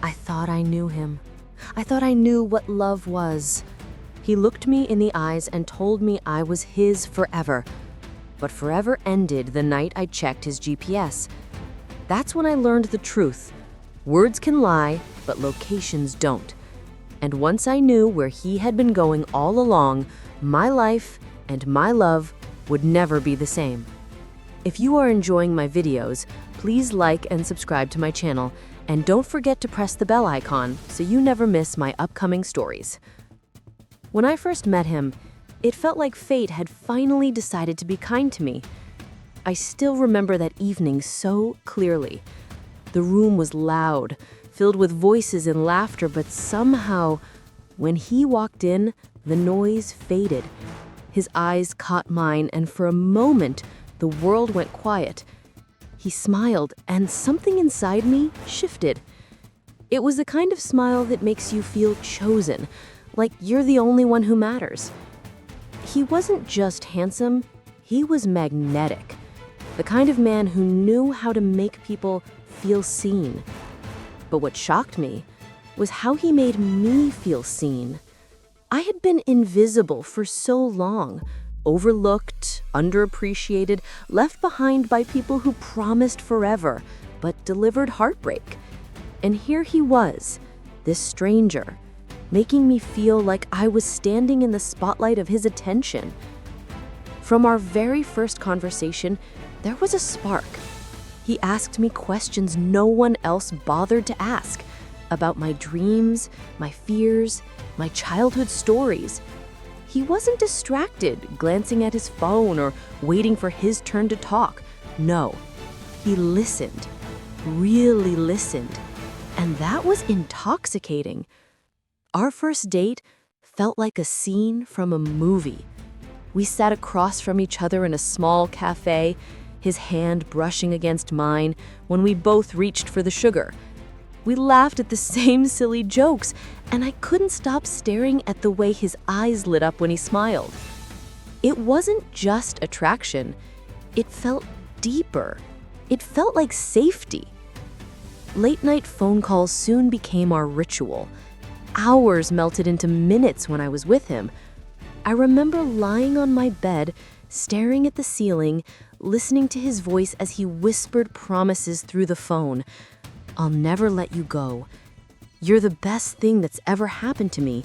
I thought I knew him. I thought I knew what love was. He looked me in the eyes and told me I was his forever. But forever ended the night I checked his GPS. That's when I learned the truth. Words can lie, but locations don't. And once I knew where he had been going all along, my life and my love would never be the same. If you are enjoying my videos, please like and subscribe to my channel, and don't forget to press the bell icon so you never miss my upcoming stories. When I first met him, it felt like fate had finally decided to be kind to me. I still remember that evening so clearly. The room was loud, filled with voices and laughter, but somehow, when he walked in, the noise faded. His eyes caught mine, and for a moment, the world went quiet. He smiled, and something inside me shifted. It was the kind of smile that makes you feel chosen, like you're the only one who matters. He wasn't just handsome, he was magnetic. The kind of man who knew how to make people feel seen. But what shocked me was how he made me feel seen. I had been invisible for so long, overlooked, underappreciated, left behind by people who promised forever, but delivered heartbreak. And here he was, this stranger, making me feel like I was standing in the spotlight of his attention. From our very first conversation, there was a spark. He asked me questions no one else bothered to ask about my dreams, my fears, my childhood stories. He wasn't distracted, glancing at his phone or waiting for his turn to talk. No, he listened, really listened, and that was intoxicating. Our first date felt like a scene from a movie. We sat across from each other in a small cafe, his hand brushing against mine when we both reached for the sugar. We laughed at the same silly jokes, and I couldn't stop staring at the way his eyes lit up when he smiled. It wasn't just attraction, it felt deeper. It felt like safety. Late-night phone calls soon became our ritual. Hours melted into minutes when I was with him. I remember lying on my bed, staring at the ceiling, listening to his voice as he whispered promises through the phone. I'll never let you go. You're the best thing that's ever happened to me.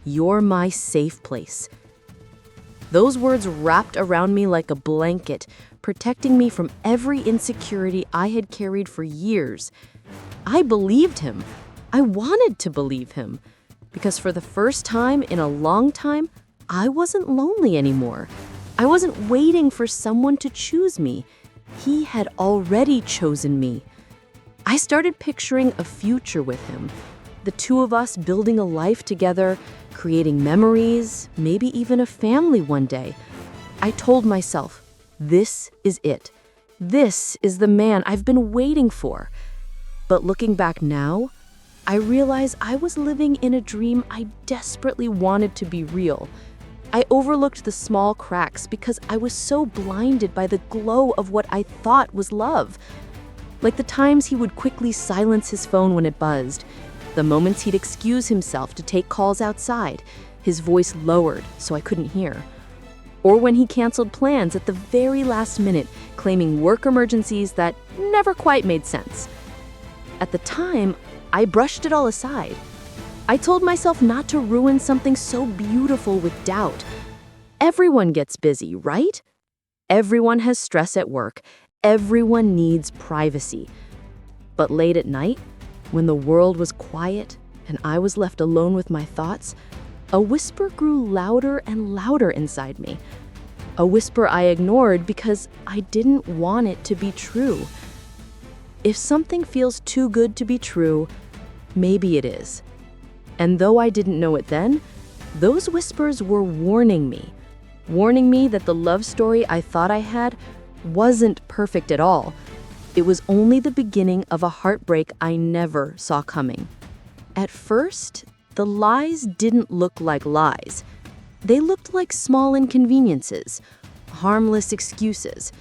You're my safe place. Those words wrapped around me like a blanket, protecting me from every insecurity I had carried for years. I believed him. I wanted to believe him. Because for the first time in a long time, I wasn't lonely anymore. I wasn't waiting for someone to choose me. He had already chosen me. I started picturing a future with him, the two of us building a life together, creating memories, maybe even a family one day. I told myself, this is it. This is the man I've been waiting for. But looking back now, I realize I was living in a dream I desperately wanted to be real. I overlooked the small cracks because I was so blinded by the glow of what I thought was love. Like the times he would quickly silence his phone when it buzzed, the moments he'd excuse himself to take calls outside, his voice lowered so I couldn't hear. Or when he canceled plans at the very last minute, claiming work emergencies that never quite made sense. At the time, I brushed it all aside. I told myself not to ruin something so beautiful with doubt. Everyone gets busy, right? Everyone has stress at work. Everyone needs privacy. But late at night, when the world was quiet and I was left alone with my thoughts, a whisper grew louder and louder inside me. A whisper I ignored because I didn't want it to be true. If something feels too good to be true, maybe it is. And though I didn't know it then, those whispers were warning me that the love story I thought I had wasn't perfect at all. It was only the beginning of a heartbreak I never saw coming. At first, the lies didn't look like lies. They looked like small inconveniences, harmless excuses.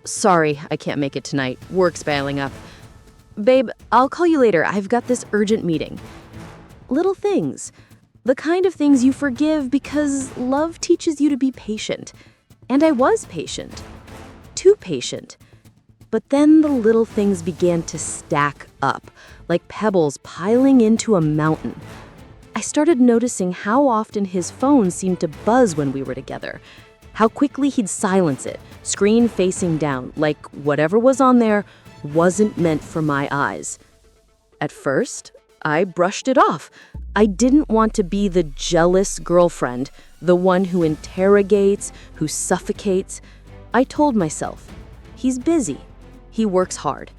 Sorry, I can't make it tonight. Work's bailing up. Babe, I'll call you later. I've got this urgent meeting. Little things. The kind of things you forgive because love teaches you to be patient. And I was patient. Too patient. But then the little things began to stack up, like pebbles piling into a mountain. I started noticing how often his phone seemed to buzz when we were together. How quickly he'd silence it, screen facing down, like whatever was on there wasn't meant for my eyes. At first, I brushed it off. I didn't want to be the jealous girlfriend, the one who interrogates, who suffocates. I told myself, he's busy. He works hard.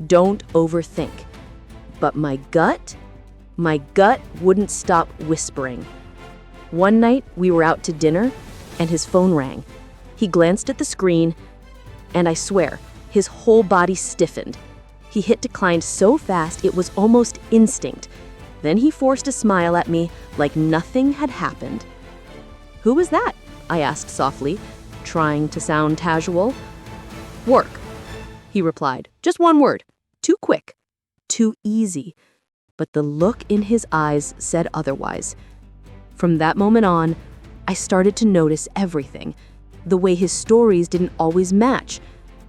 Don't overthink. But my gut wouldn't stop whispering. One night, we were out to dinner, and his phone rang. He glanced at the screen, and I swear, his whole body stiffened. He hit decline so fast it was almost instinct. Then he forced a smile at me like nothing had happened. "Who was that?" I asked softly, trying to sound casual. "Work," he replied. "Just one word. Too quick. Too easy." But the look in his eyes said otherwise. From that moment on, I started to notice everything. The way his stories didn't always match.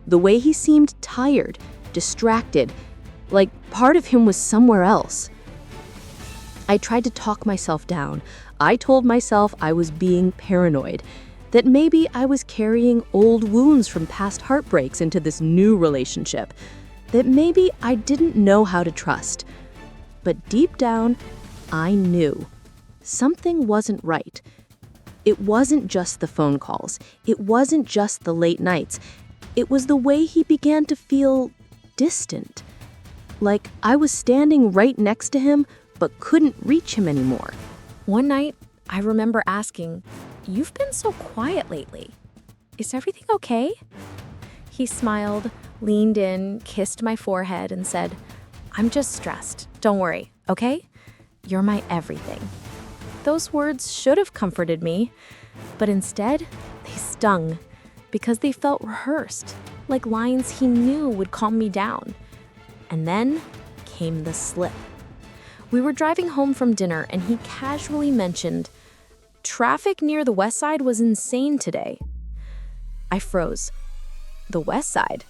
The way he seemed tired, distracted, like part of him was somewhere else. I tried to talk myself down. I told myself I was being paranoid, that maybe I was carrying old wounds from past heartbreaks into this new relationship, that maybe I didn't know how to trust. But deep down, I knew. Something wasn't right. It wasn't just the phone calls. It wasn't just the late nights. It was the way he began to feel distant. Like I was standing right next to him, but couldn't reach him anymore. One night, I remember asking, "You've been so quiet lately. Is everything okay?" He smiled, leaned in, kissed my forehead, and said, "I'm just stressed. Don't worry, okay? You're my everything." Those words should have comforted me, but instead, they stung because they felt rehearsed, like lines he knew would calm me down. And then came the slip. We were driving home from dinner and he casually mentioned, "Traffic near the west side was insane today." I froze. The west side?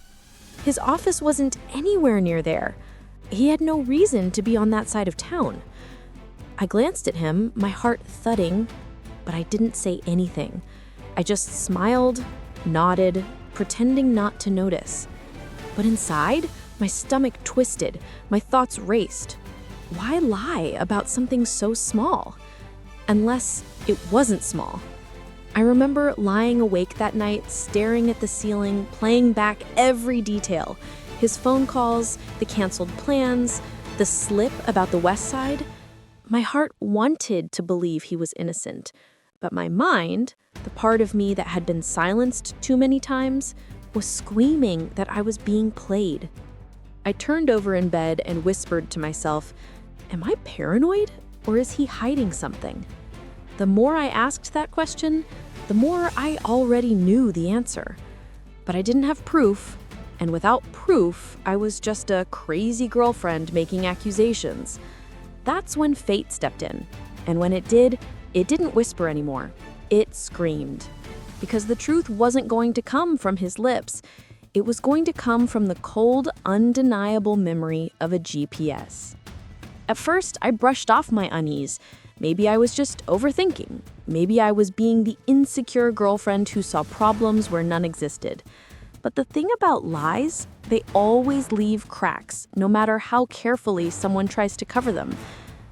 His office wasn't anywhere near there. He had no reason to be on that side of town. I glanced at him, my heart thudding, but I didn't say anything. I just smiled, nodded, pretending not to notice. But inside, my stomach twisted, my thoughts raced. Why lie about something so small? Unless it wasn't small. I remember lying awake that night, staring at the ceiling, playing back every detail. His phone calls, the canceled plans, the slip about the west side. My heart wanted to believe he was innocent, but my mind, the part of me that had been silenced too many times, was screaming that I was being played. I turned over in bed and whispered to myself, "Am I paranoid, or is he hiding something?" The more I asked that question, the more I already knew the answer. But I didn't have proof, and without proof, I was just a crazy girlfriend making accusations. That's when fate stepped in, and when it didn't whisper anymore. It screamed. Because the truth wasn't going to come from his lips. It was going to come from the cold, undeniable memory of a GPS. At first, I brushed off my unease. Maybe I was just overthinking. Maybe I was being the insecure girlfriend who saw problems where none existed. But the thing about lies, they always leave cracks, no matter how carefully someone tries to cover them.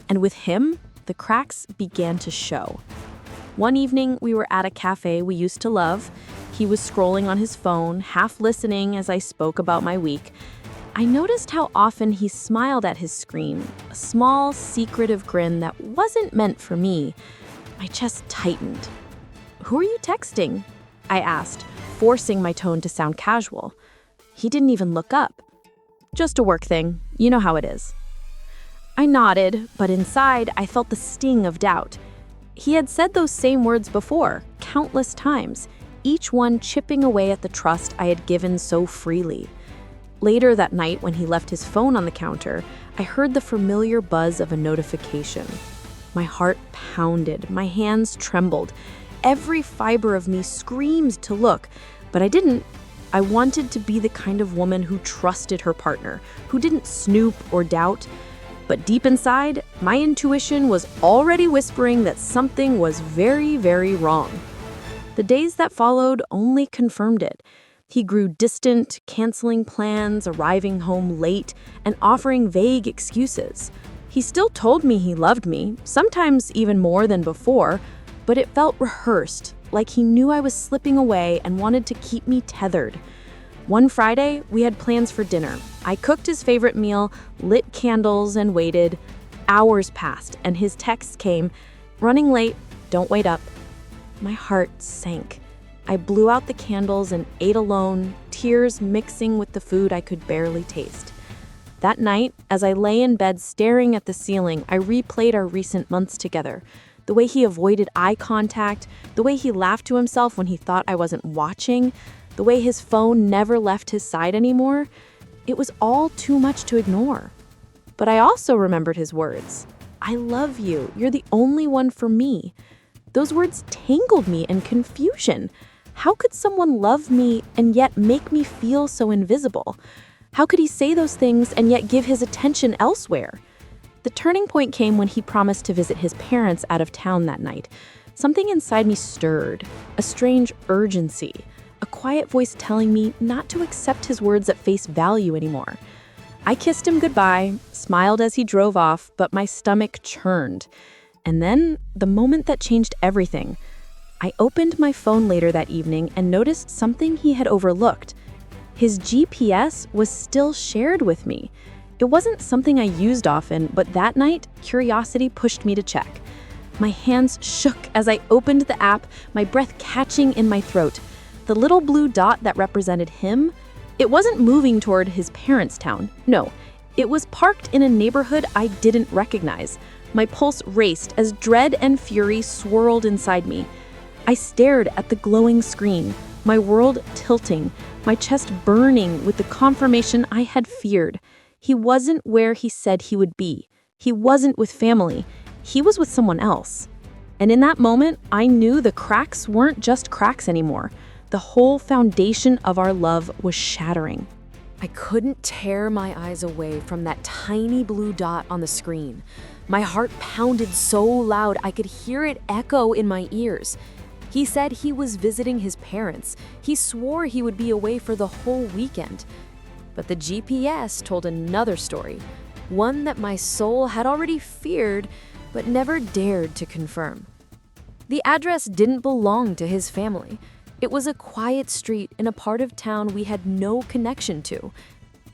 And with him, the cracks began to show. One evening, we were at a cafe we used to love. He was scrolling on his phone, half listening as I spoke about my week. I noticed how often he smiled at his screen, a small, secretive grin that wasn't meant for me. My chest tightened. "Who are you texting?" I asked, forcing my tone to sound casual. He didn't even look up. "Just a work thing. You know how it is." I nodded, but inside I felt the sting of doubt. He had said those same words before, countless times, each one chipping away at the trust I had given so freely. Later that night, when he left his phone on the counter, I heard the familiar buzz of a notification. My heart pounded, my hands trembled. Every fiber of me screamed to look, but I didn't. I wanted to be the kind of woman who trusted her partner, who didn't snoop or doubt. But deep inside, my intuition was already whispering that something was very, very wrong. The days that followed only confirmed it. He grew distant, canceling plans, arriving home late, and offering vague excuses. He still told me he loved me, sometimes even more than before, but it felt rehearsed, like he knew I was slipping away and wanted to keep me tethered. One Friday, we had plans for dinner. I cooked his favorite meal, lit candles, and waited. Hours passed, and his text came, "Running late, don't wait up." My heart sank. I blew out the candles and ate alone, tears mixing with the food I could barely taste. That night, as I lay in bed staring at the ceiling, I replayed our recent months together. The way he avoided eye contact, the way he laughed to himself when he thought I wasn't watching, the way his phone never left his side anymore. It was all too much to ignore. But I also remembered his words. "I love you. You're the only one for me." Those words tangled me in confusion. How could someone love me and yet make me feel so invisible? How could he say those things and yet give his attention elsewhere? The turning point came when he promised to visit his parents out of town that night. Something inside me stirred, a strange urgency, a quiet voice telling me not to accept his words at face value anymore. I kissed him goodbye, smiled as he drove off, but my stomach churned. And then, the moment that changed everything, I opened my phone later that evening and noticed something he had overlooked. His GPS was still shared with me. It wasn't something I used often, but that night, curiosity pushed me to check. My hands shook as I opened the app, my breath catching in my throat. The little blue dot that represented him, it wasn't moving toward his parents' town. No, it was parked in a neighborhood I didn't recognize. My pulse raced as dread and fury swirled inside me. I stared at the glowing screen, my world tilting, my chest burning with the confirmation I had feared. He wasn't where he said he would be. He wasn't with family. He was with someone else. And in that moment, I knew the cracks weren't just cracks anymore. The whole foundation of our love was shattering. I couldn't tear my eyes away from that tiny blue dot on the screen. My heart pounded so loud I could hear it echo in my ears. He said he was visiting his parents. He swore he would be away for the whole weekend. But the GPS told another story, one that my soul had already feared but never dared to confirm. The address didn't belong to his family. It was a quiet street in a part of town we had no connection to.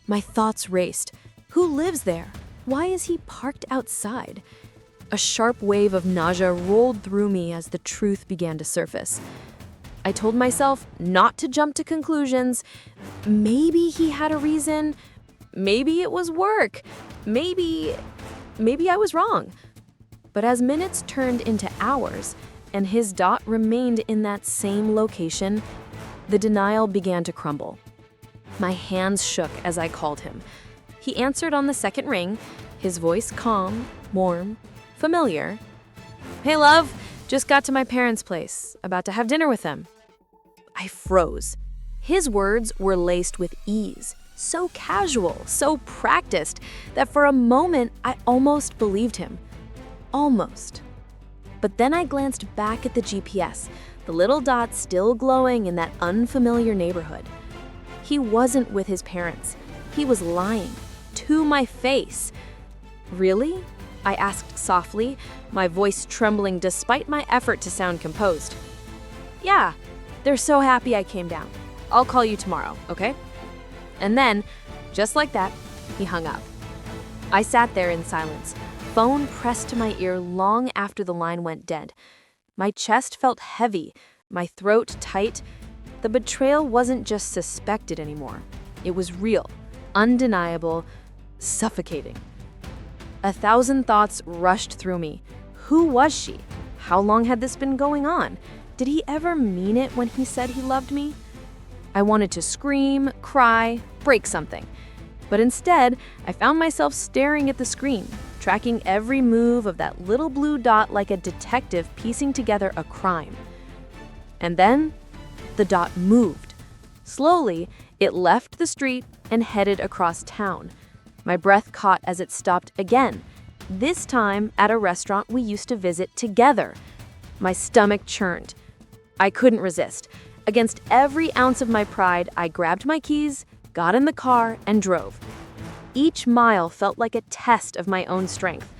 My thoughts raced. Who lives there? Why is he parked outside? A sharp wave of nausea rolled through me as the truth began to surface. I told myself not to jump to conclusions. Maybe he had a reason. Maybe it was work. Maybe I was wrong. But as minutes turned into hours, and his dot remained in that same location, the denial began to crumble. My hands shook as I called him. He answered on the second ring, his voice calm, warm, familiar. "Hey, love, just got to my parents' place, about to have dinner with them." I froze. His words were laced with ease, so casual, so practiced, that for a moment I almost believed him. Almost. But then I glanced back at the GPS, the little dot still glowing in that unfamiliar neighborhood. He wasn't with his parents. He was lying. To my face. "Really?" I asked softly, my voice trembling despite my effort to sound composed. "Yeah, they're so happy I came down. I'll call you tomorrow, okay?" And then, just like that, he hung up. I sat there in silence, phone pressed to my ear long after the line went dead. My chest felt heavy, my throat tight. The betrayal wasn't just suspected anymore. It was real, undeniable, suffocating. 1,000 thoughts rushed through me. Who was she? How long had this been going on? Did he ever mean it when he said he loved me? I wanted to scream, cry, break something. But instead, I found myself staring at the screen, tracking every move of that little blue dot like a detective piecing together a crime. And then, the dot moved. Slowly, it left the street and headed across town. My breath caught as it stopped again, this time at a restaurant we used to visit together. My stomach churned. I couldn't resist. Against every ounce of my pride, I grabbed my keys, got in the car, and drove. Each mile felt like a test of my own strength.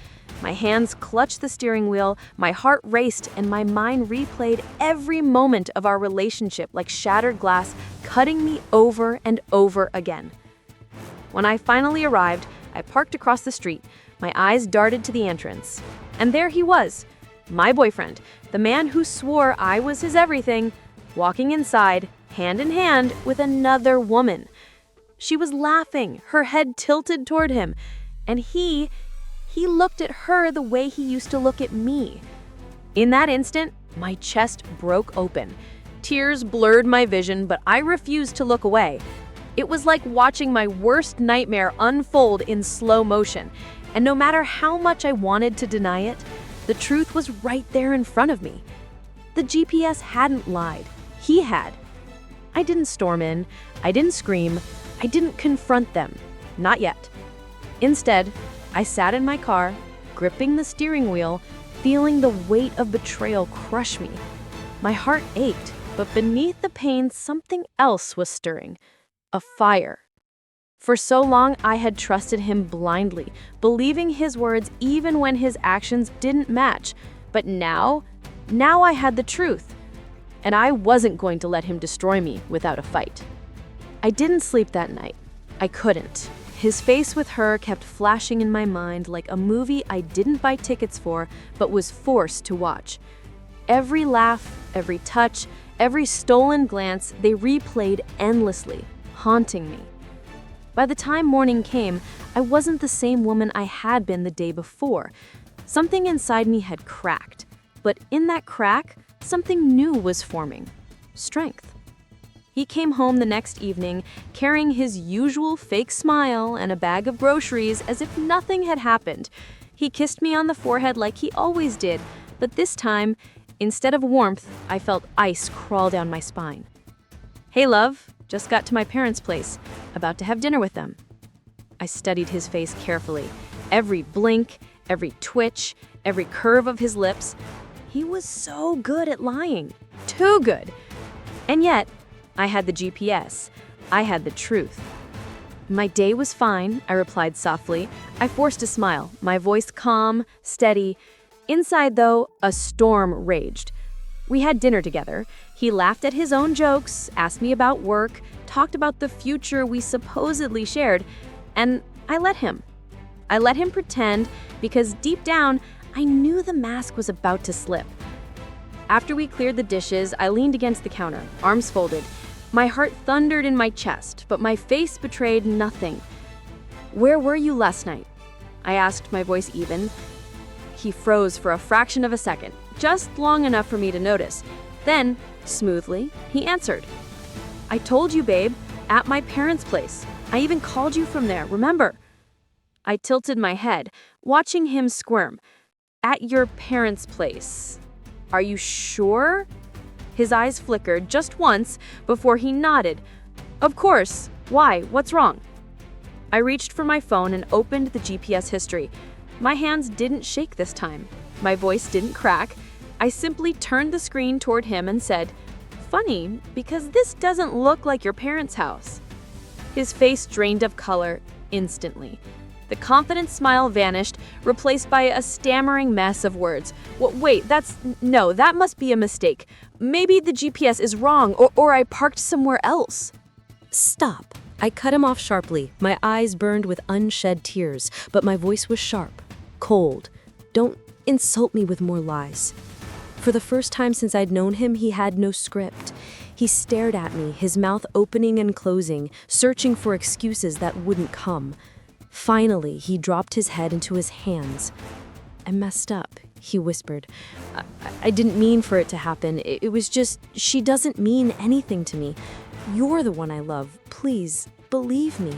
My hands clutched the steering wheel, my heart raced, and my mind replayed every moment of our relationship like shattered glass, cutting me over and over again. When I finally arrived, I parked across the street. My eyes darted to the entrance. And there he was, my boyfriend, the man who swore I was his everything, walking inside, hand in hand, with another woman. She was laughing, her head tilted toward him, and he looked at her the way he used to look at me. In that instant, my chest broke open. Tears blurred my vision, but I refused to look away. It was like watching my worst nightmare unfold in slow motion, and no matter how much I wanted to deny it, the truth was right there in front of me. The GPS hadn't lied. He had. I didn't storm in. I didn't scream. I didn't confront them. Not yet. Instead, I sat in my car, gripping the steering wheel, feeling the weight of betrayal crush me. My heart ached, but beneath the pain, something else was stirring. A fire. For so long, I had trusted him blindly, believing his words even when his actions didn't match. But now I had the truth. And I wasn't going to let him destroy me without a fight. I didn't sleep that night. I couldn't. His face with her kept flashing in my mind like a movie I didn't buy tickets for, but was forced to watch. Every laugh, every touch, every stolen glance, they replayed endlessly, haunting me. By the time morning came, I wasn't the same woman I had been the day before. Something inside me had cracked, but in that crack, something new was forming. Strength. He came home the next evening, carrying his usual fake smile and a bag of groceries as if nothing had happened. He kissed me on the forehead like he always did, but this time, instead of warmth, I felt ice crawl down my spine. "Hey, love, just got to my parents' place. About to have dinner with them." I studied his face carefully. Every blink, every twitch, every curve of his lips. He was so good at lying. Too good. And yet, I had the GPS. I had the truth. "My day was fine," I replied softly. I forced a smile, my voice calm, steady. Inside, though, a storm raged. We had dinner together. He laughed at his own jokes, asked me about work, talked about the future we supposedly shared, and I let him. I let him pretend because deep down, I knew the mask was about to slip. After we cleared the dishes, I leaned against the counter, arms folded. My heart thundered in my chest, but my face betrayed nothing. "Where were you last night?" I asked, my voice even. He froze for a fraction of a second, just long enough for me to notice. Then, smoothly, he answered. "I told you, babe, at my parents' place. I even called you from there, remember?" I tilted my head, watching him squirm. "At your parents' place. Are you sure?" His eyes flickered just once before he nodded. "Of course. Why? What's wrong?" I reached for my phone and opened the GPS history. My hands didn't shake this time. My voice didn't crack. I simply turned the screen toward him and said, "Funny, because this doesn't look like your parents' house." His face drained of color instantly. The confident smile vanished, replaced by a stammering mess of words. Wait, that must be a mistake. Maybe the GPS is wrong, or I parked somewhere else." "Stop." I cut him off sharply. My eyes burned with unshed tears, but my voice was sharp, cold. "Don't insult me with more lies." For the first time since I'd known him, he had no script. He stared at me, his mouth opening and closing, searching for excuses that wouldn't come. Finally, he dropped his head into his hands. "I messed up," he whispered. I didn't mean for it to happen. It was just, she doesn't mean anything to me. You're the one I love. Please, believe me.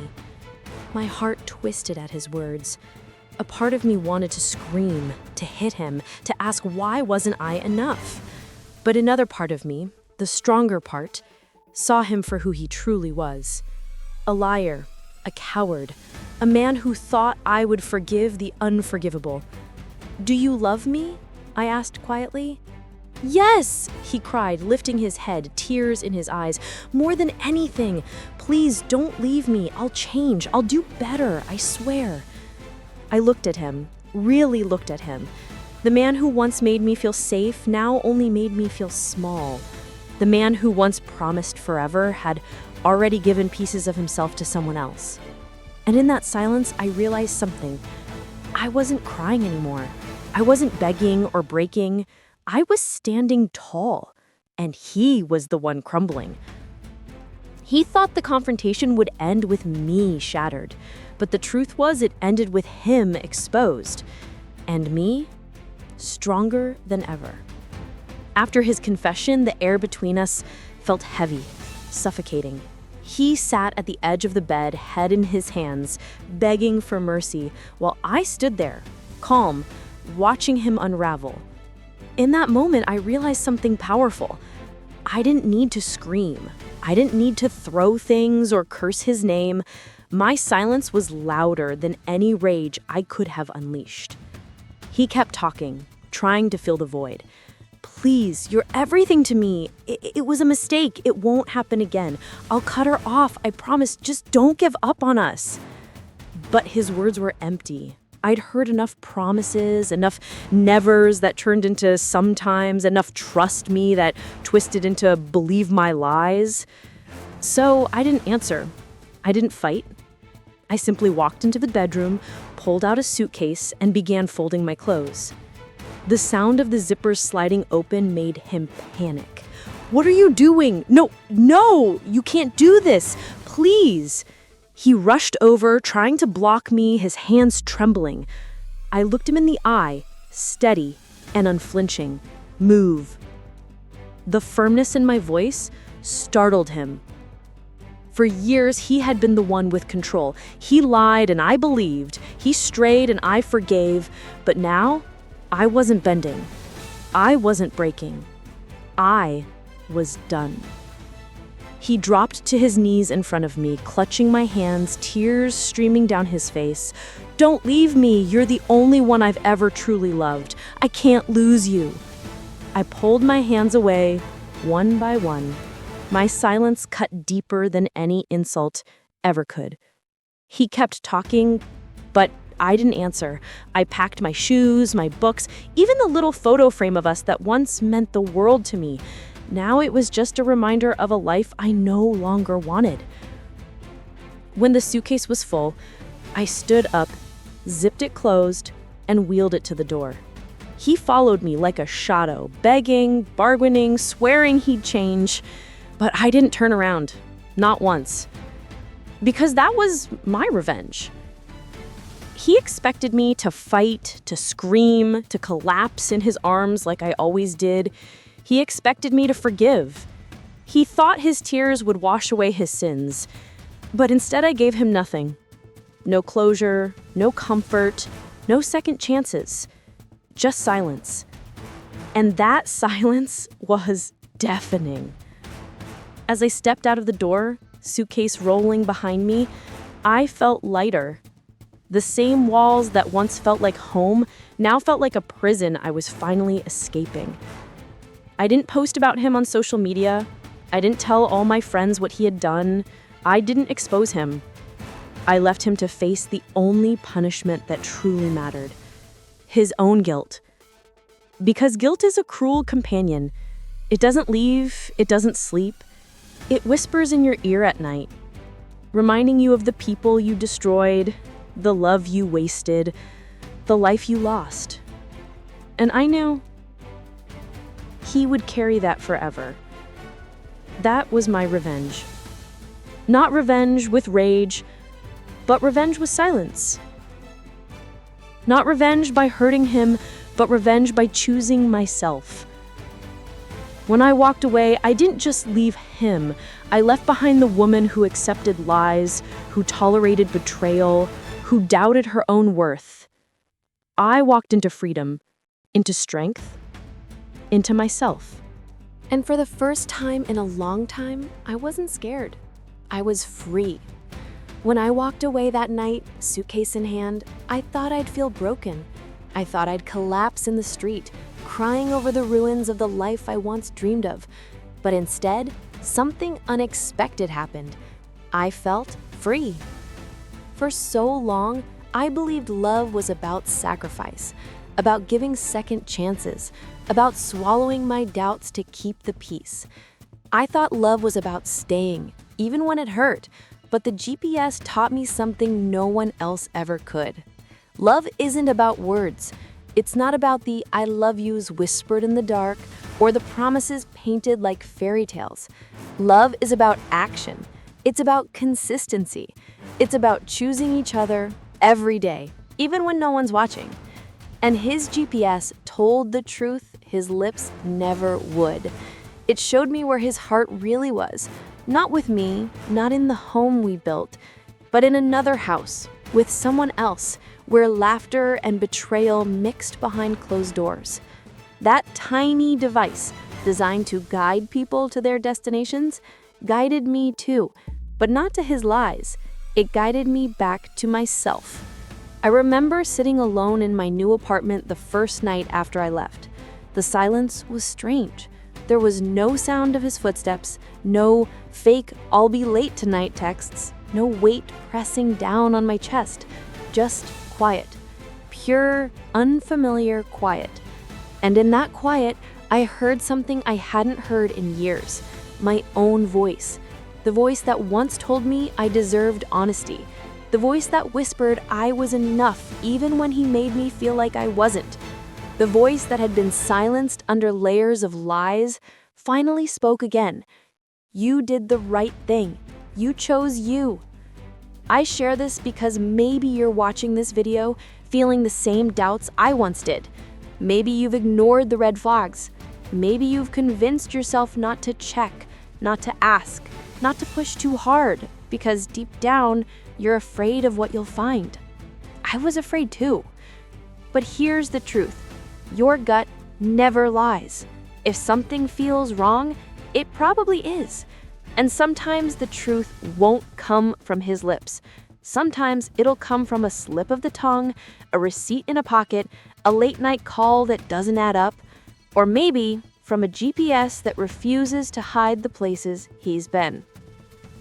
My heart twisted at his words. A part of me wanted to scream, to hit him, to ask why wasn't I enough? But another part of me, the stronger part, saw him for who he truly was. A liar, a coward, a man who thought I would forgive the unforgivable. "Do you love me?" I asked quietly. "Yes," he cried, lifting his head, tears in his eyes. "More than anything. Please don't leave me. I'll change. I'll do better, I swear." I looked at him, really looked at him. The man who once made me feel safe now only made me feel small. The man who once promised forever had already given pieces of himself to someone else. And in that silence, I realized something. I wasn't crying anymore. I wasn't begging or breaking. I was standing tall, and he was the one crumbling. He thought the confrontation would end with me shattered, but the truth was it ended with him exposed, and me stronger than ever. After his confession, the air between us felt heavy, suffocating. He sat at the edge of the bed, head in his hands, begging for mercy, while I stood there, calm, watching him unravel. In that moment, I realized something powerful. I didn't need to scream. I didn't need to throw things or curse his name. My silence was louder than any rage I could have unleashed. He kept talking, trying to fill the void. "Please, you're everything to me. It was a mistake. It won't happen again. I'll cut her off. I promise. Just don't give up on us." But his words were empty. I'd heard enough promises, enough nevers that turned into sometimes, enough trust me that twisted into believe my lies. So I didn't answer. I didn't fight. I simply walked into the bedroom, pulled out a suitcase, and began folding my clothes. The sound of the zippers sliding open made him panic. "What are you doing? No, you can't do this. Please." He rushed over, trying to block me, his hands trembling. I looked him in the eye, steady and unflinching. "Move." The firmness in my voice startled him. For years, he had been the one with control. He lied and I believed. He strayed and I forgave. But now, I wasn't bending. I wasn't breaking. I was done. He dropped to his knees in front of me, clutching my hands, tears streaming down his face. "Don't leave me. You're the only one I've ever truly loved. I can't lose you." I pulled my hands away, one by one. My silence cut deeper than any insult ever could. He kept talking, but I didn't answer. I packed my shoes, my books, even the little photo frame of us that once meant the world to me. Now it was just a reminder of a life I no longer wanted. When the suitcase was full, I stood up, zipped it closed, and wheeled it to the door. He followed me like a shadow, begging, bargaining, swearing he'd change. But I didn't turn around, not once. Because that was my revenge. He expected me to fight, to scream, to collapse in his arms like I always did. He expected me to forgive. He thought his tears would wash away his sins. But instead I gave him nothing. No closure, no comfort, no second chances. Just silence. And that silence was deafening. As I stepped out of the door, suitcase rolling behind me, I felt lighter. The same walls that once felt like home now felt like a prison I was finally escaping. I didn't post about him on social media. I didn't tell all my friends what he had done. I didn't expose him. I left him to face the only punishment that truly mattered: his own guilt. Because guilt is a cruel companion. It doesn't leave, it doesn't sleep. It whispers in your ear at night, reminding you of the people you destroyed, the love you wasted, the life you lost. And I knew he would carry that forever. That was my revenge. Not revenge with rage, but revenge with silence. Not revenge by hurting him, but revenge by choosing myself. When I walked away, I didn't just leave him. I left behind the woman who accepted lies, who tolerated betrayal, who doubted her own worth. I walked into freedom, into strength, into myself. And for the first time in a long time, I wasn't scared. I was free. When I walked away that night, suitcase in hand, I thought I'd feel broken. I thought I'd collapse in the street, crying over the ruins of the life I once dreamed of. But instead, something unexpected happened. I felt free. For so long, I believed love was about sacrifice, about giving second chances, about swallowing my doubts to keep the peace. I thought love was about staying, even when it hurt, but the GPS taught me something no one else ever could. Love isn't about words. It's not about the I love yous whispered in the dark or the promises painted like fairy tales. Love is about action. It's about consistency. It's about choosing each other every day, even when no one's watching. And his GPS told the truth his lips never would. It showed me where his heart really was, not with me, not in the home we built, but in another house, with someone else, where laughter and betrayal mixed behind closed doors. That tiny device, designed to guide people to their destinations, guided me too, but not to his lies. It guided me back to myself. I remember sitting alone in my new apartment the first night after I left. The silence was strange. There was no sound of his footsteps, no fake "I'll be late tonight" texts, no weight pressing down on my chest, just quiet. Pure, unfamiliar quiet. And in that quiet, I heard something I hadn't heard in years. My own voice. The voice that once told me I deserved honesty. The voice that whispered I was enough even when he made me feel like I wasn't. The voice that had been silenced under layers of lies finally spoke again. You did the right thing. You chose you. I share this because maybe you're watching this video feeling the same doubts I once did. Maybe you've ignored the red flags. Maybe you've convinced yourself not to check, not to ask, not to push too hard, because deep down, you're afraid of what you'll find. I was afraid too. But here's the truth. Your gut never lies. If something feels wrong, it probably is. And sometimes the truth won't come from his lips. Sometimes it'll come from a slip of the tongue, a receipt in a pocket, a late-night call that doesn't add up, or maybe from a GPS that refuses to hide the places he's been.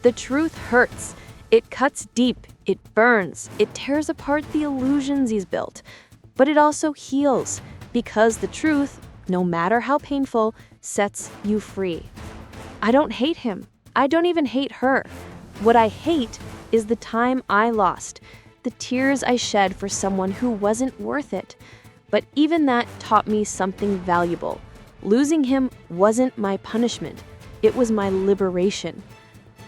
The truth hurts. It cuts deep, it burns, it tears apart the illusions he's built. But it also heals, because the truth, no matter how painful, sets you free. I don't hate him. I don't even hate her. What I hate is the time I lost, the tears I shed for someone who wasn't worth it. But even that taught me something valuable. Losing him wasn't my punishment. It was my liberation.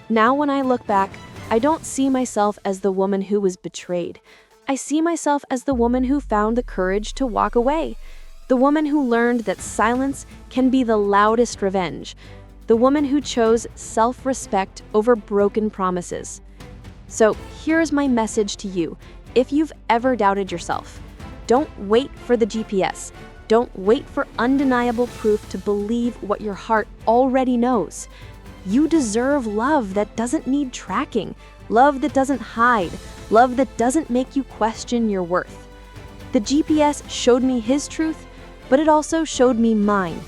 Now when I look back, I don't see myself as the woman who was betrayed. I see myself as the woman who found the courage to walk away. The woman who learned that silence can be the loudest revenge. The woman who chose self-respect over broken promises. So here's my message to you. If you've ever doubted yourself, don't wait for the GPS. Don't wait for undeniable proof to believe what your heart already knows. You deserve love that doesn't need tracking, love that doesn't hide, love that doesn't make you question your worth. The GPS showed me his truth, but it also showed me mine.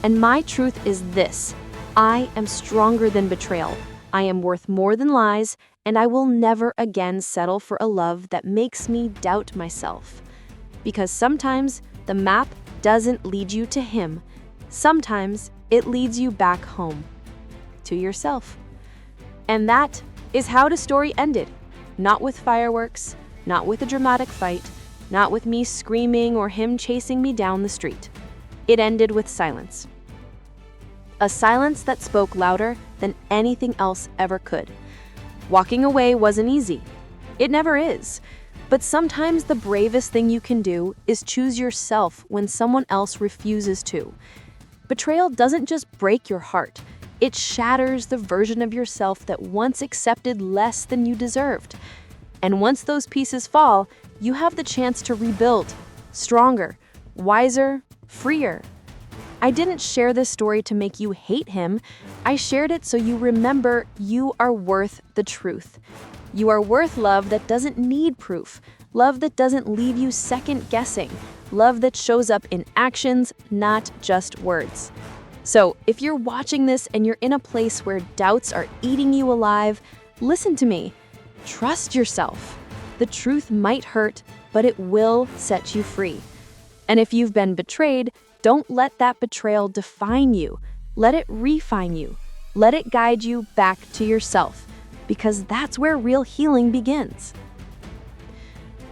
And my truth is this: I am stronger than betrayal. I am worth more than lies, and I will never again settle for a love that makes me doubt myself. Because sometimes the map doesn't lead you to him. Sometimes it leads you back home. To yourself. And that is how the story ended. Not with fireworks, not with a dramatic fight, not with me screaming or him chasing me down the street. It ended with silence. A silence that spoke louder than anything else ever could. Walking away wasn't easy. It never is. But sometimes the bravest thing you can do is choose yourself when someone else refuses to. Betrayal doesn't just break your heart, it shatters the version of yourself that once accepted less than you deserved. And once those pieces fall, you have the chance to rebuild, stronger, wiser, freer. I didn't share this story to make you hate him. I shared it so you remember you are worth the truth. You are worth love that doesn't need proof, love that doesn't leave you second guessing, love that shows up in actions, not just words. So, if you're watching this and you're in a place where doubts are eating you alive, listen to me. Trust yourself. The truth might hurt, but it will set you free. And if you've been betrayed, don't let that betrayal define you. Let it refine you. Let it guide you back to yourself, because that's where real healing begins.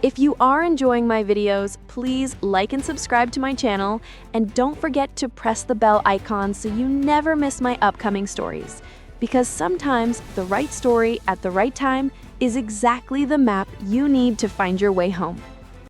If you are enjoying my videos, please like and subscribe to my channel, and don't forget to press the bell icon so you never miss my upcoming stories. Because sometimes the right story at the right time is exactly the map you need to find your way home.